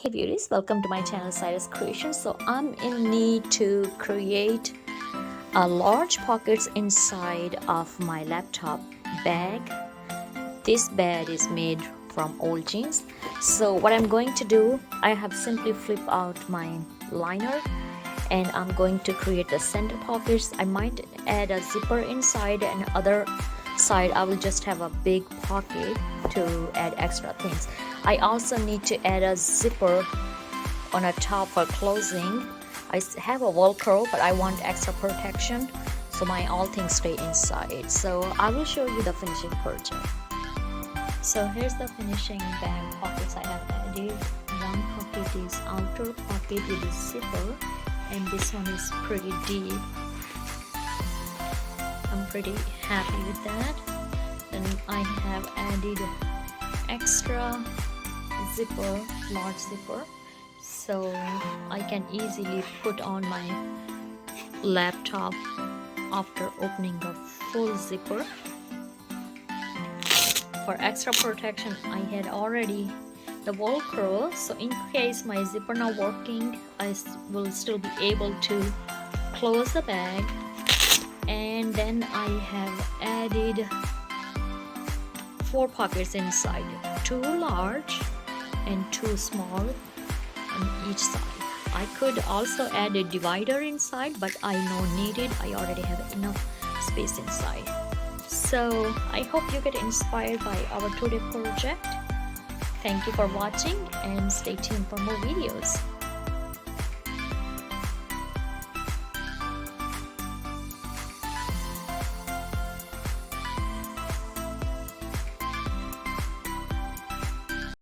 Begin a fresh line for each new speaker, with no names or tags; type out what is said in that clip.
Hey beauties, welcome to my channel Cyrus Creation. So I'm in need to create a large pockets inside of my laptop bag. This bag is made from old jeans. So what I'm going to do, I have simply flipped out my liner and I'm going to create the center pockets. I might add a zipper inside, and other side I will just have a big pocket to add extra things. I also need to add a zipper on a top for closing. I have a Velcro, but I want extra protection, so my all things stay inside. So I will show you the finishing project. So here's the finishing bag pockets I have added. One pocket is outer pocket with a zipper, and this one is pretty deep. I'm pretty happy with that. Then I have added extra zipper, large zipper, so I can easily put on my laptop after opening the full zipper. For extra protection, I had already the Velcro, so in case my zipper not working, I will still be able to close the bag. And then I have added 4 pockets inside, 2 large and 2 small on each side. I could also add a divider inside, but I don't need it. I already have enough space inside. So I hope you get inspired by our today project. Thank you for watching and stay tuned for more videos.